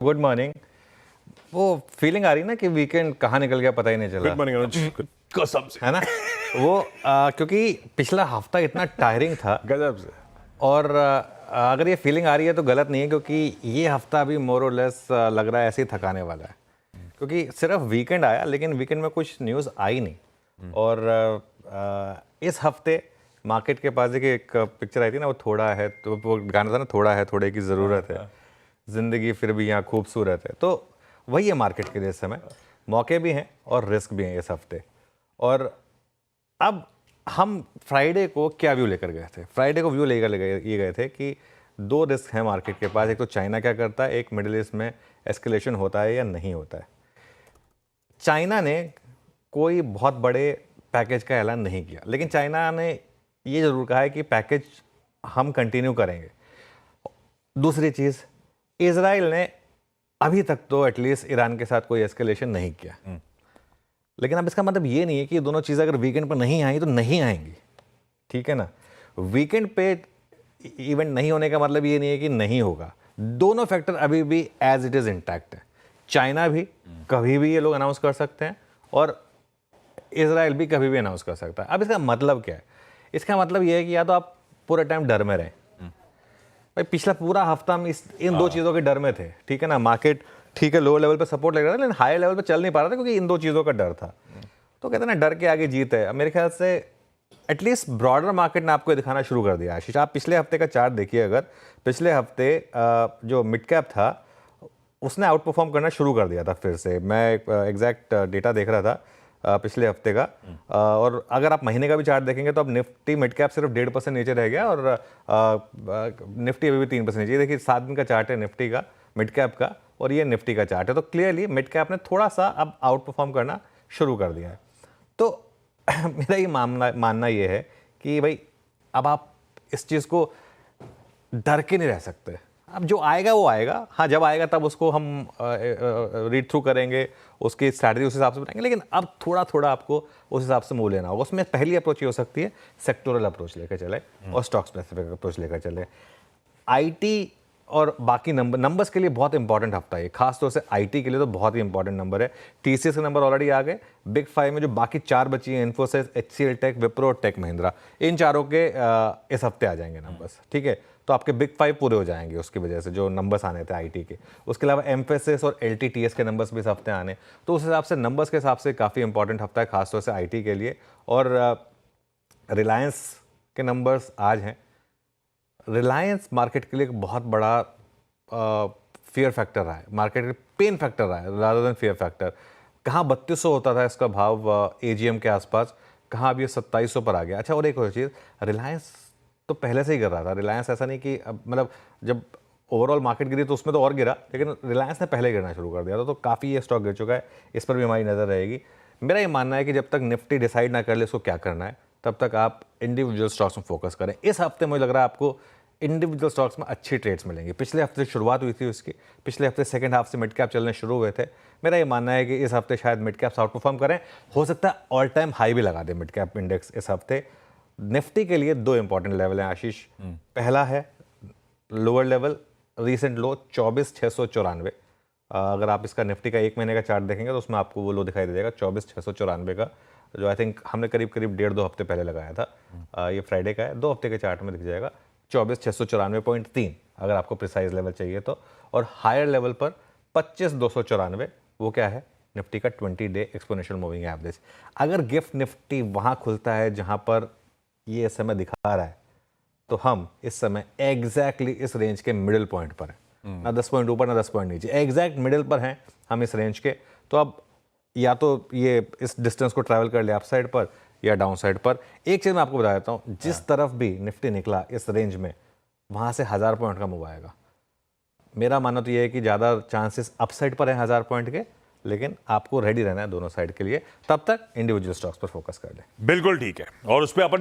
Good morning. वो feeling आ रही है ना कि वीकेंड कहाँ निकल गया पता ही नहीं चला। गुड मॉर्निंग अनुज, कसम से है ना वो क्योंकि पिछला हफ्ता इतना टायरिंग था गजब से। और अगर ये फीलिंग आ रही है तो गलत नहीं है, क्योंकि ये हफ्ता भी मोर और लेस लग रहा है ऐसे ही थकाने वाला है। क्योंकि सिर्फ वीकेंड आया लेकिन वीकेंड में कुछ न्यूज़ आई नहीं। और इस हफ्ते मार्केट के पास देखिए एक पिक्चर आई थी ना, वो थोड़ा है, तो वो गाना था ना, थोड़ा है थोड़े की ज़रूरत है, ज़िंदगी फिर भी यहाँ खूबसूरत है। तो वही है मार्केट के लिए इस समय, मौके भी हैं और रिस्क भी हैं इस हफ्ते। और अब हम फ्राइडे को क्या व्यू लेकर गए थे? फ्राइडे को व्यू लेकर ये गए थे कि दो रिस्क हैं मार्केट के पास। एक तो चाइना क्या करता है, एक मिडिल ईस्ट में एस्केलेशन होता है या नहीं होता है। चाइना ने कोई बहुत बड़े पैकेज का ऐलान नहीं किया, लेकिन चाइना ने ये ज़रूर कहा है कि पैकेज हम कंटिन्यू करेंगे। दूसरी चीज़, इजराइल ने अभी तक तो एटलीस्ट ईरान के साथ कोई एस्केलेशन नहीं किया। लेकिन अब इसका मतलब ये नहीं है कि ये दोनों चीज़ें अगर वीकेंड पर नहीं आई तो नहीं आएंगी, ठीक है ना। वीकेंड पे इवेंट नहीं होने का मतलब ये नहीं है कि नहीं होगा। दोनों फैक्टर अभी भी एज इट इज़ इंटैक्ट है। चाइना भी कभी भी ये लोग अनाउंस कर सकते हैं और इजराइल भी कभी भी अनाउंस कर सकता है। अब इसका मतलब क्या है? इसका मतलब ये है कि या तो आप पूरे टाइम डर में रहें। भाई पिछला पूरा हफ्ता हम इन दो चीज़ों के डर में थे, ठीक है ना। मार्केट ठीक है लोअर लेवल पे सपोर्ट लग रहा था, लेकिन हायर लेवल पे चल नहीं पा रहा था क्योंकि इन दो चीज़ों का डर था। तो कहते हैं ना, डर के आगे जीत है। अब मेरे ख्याल से एटलीस्ट ब्रॉडर मार्केट ने आपको दिखाना शुरू कर दिया। आशीष, आप पिछले हफ्ते का चार्ट देखिए। अगर पिछले हफ्ते जो मिड कैप था उसने आउट परफॉर्म करना शुरू कर दिया था फिर से। मैं एग्जैक्ट डेटा देख रहा था पिछले हफ्ते का। और अगर आप महीने का भी चार्ट देखेंगे तो अब निफ्टी मिड कैप सिर्फ 1.5% नीचे रह गया और निफ्टी अभी भी 3% नीचे। देखिए 7 दिन का चार्ट है निफ्टी का, मिड कैप का, और ये निफ्टी का चार्ट है। तो क्लियरली मिड कैप ने थोड़ा सा अब आउट परफॉर्म करना शुरू कर दिया है। तो मेरा ये मानना ये है कि भाई अब आप इस चीज़ को डर के नहीं रह सकते। अब जो आएगा वो आएगा। हाँ, जब आएगा तब उसको हम रीड थ्रू करेंगे, उसकी स्ट्रैटेजी उस हिसाब से बनाएंगे। लेकिन अब थोड़ा थोड़ा आपको उस हिसाब से मूव लेना होगा। उसमें पहली अप्रोच ये हो सकती है सेक्टोरल अप्रोच लेकर चले और स्टॉक स्पेसिफिक अप्रोच लेकर चले। आईटी और बाकी नंबर्स के लिए बहुत इंपॉर्टेंट हफ्ता है, खास तौर से आईटी के लिए तो बहुत ही इंपॉर्टेंट नंबर है। टीसीएस के नंबर ऑलरेडी आ गए। बिग 5 में जो बाकी 4 बची हैं, इन्फोसिस, एचसीएल टेक, विप्रो और टेक महिंद्रा, इन चारों के इस हफ्ते आ जाएंगे नंबर्स, ठीक है। तो आपके बिग 5 पूरे हो जाएंगे उसकी वजह से, जो नंबर्स आने थे आईटी के। उसके अलावा एम्फेसिस और एलटीटीएस के नंबर्स भी इस हफ्ते आने। तो उस हिसाब से नंबर्स के हिसाब से काफ़ी इंपॉर्टेंट हफ्ता है, खासतौर से आईटी के लिए। और रिलायंस के नंबर्स आज हैं। रिलायंस मार्केट के लिए एक बहुत बड़ा फियर फैक्टर रहा है, मार्केट के पेन फैक्टर रहा है रादर देन फियर फैक्टर। कहाँ 3200 होता था इसका भाव एजीएम के आसपास, कहाँ अब ये 2700 पर आ गया। अच्छा, और एक और चीज़, रिलायंस तो पहले से ही गिर रहा था। रिलायंस ऐसा नहीं कि अब मतलब जब ओवरऑल मार्केट गिरी तो उसमें तो और गिरा, लेकिन रिलायंस ने पहले गिरना शुरू कर दिया था। तो काफ़ी ये स्टॉक गिर चुका है, इस पर भी हमारी नज़र रहेगी। मेरा ये मानना है कि जब तक निफ्टी डिसाइड ना कर ले इसको क्या करना है, तब तक आप इंडिविजुअल स्टॉक्स में फोकस करें। इस हफ्ते मुझे लग रहा है आपको इंडिविजुअल स्टॉक्स में अच्छी ट्रेड्स मिलेंगी। पिछले हफ्ते से शुरुआत हुई थी उसकी, पिछले हफ्ते सेकंड हाफ से मिड कैप चलने शुरू हुए थे। मेरा ये मानना है कि इस हफ्ते शायद मिड कैप्स आउट परफॉर्म करें। हो सकता है ऑल टाइम हाई भी लगा दे मिड कैप इंडेक्स इस हफ्ते। निफ्टी के लिए 2 इंपॉर्टेंट लेवल हैं आशीष। पहला है लोअर लेवल, रीसेंट लो 24,694। अगर आप इसका निफ्टी का 1 महीने का चार्ट देखेंगे तो उसमें आपको वो लो दिखाई दे जाएगा 24,694 का, जो आई थिंक हमने करीब 1.5-2 हफ्ते पहले लगाया था। ये फ्राइडे का है, 2 हफ्ते के चार्ट में दिख जाएगा 24,694.3 अगर आपको प्रिसाइज लेवल चाहिए तो। और हायर लेवल पर 25,294, वो क्या है? निफ्टी का 20 डे एक्सपोनेंशियल मूविंग एवरेज। अगर गिफ्ट निफ्टी वहाँ खुलता है जहाँ पर ये समय दिखा रहा है, तो हम इस समय एग्जैक्टली इस रेंज के मिडिल पॉइंट पर हैं, ना 10 पॉइंट ऊपर ना 10 पॉइंट नीचे, एग्जैक्ट मिडिल पर हैं हम इस रेंज के। तो अब या तो ये इस डिस्टेंस को ट्रैवल कर ले अप साइड पर या डाउन साइड पर। एक चीज़ मैं आपको बता देता हूँ, जिस तरफ भी निफ्टी निकला इस रेंज में, वहाँ से 1000 पॉइंट का मूव आएगा। मेरा मानना तो ये है कि ज़्यादा चांसेस अप साइड पर हैं 1000 पॉइंट के, लेकिन आपको रेडी रहना है दोनों साइड के लिए। तब तक इंडिविजुअल स्टॉक्स पर फोकस कर लें। बिल्कुल ठीक है, और उस पर अपन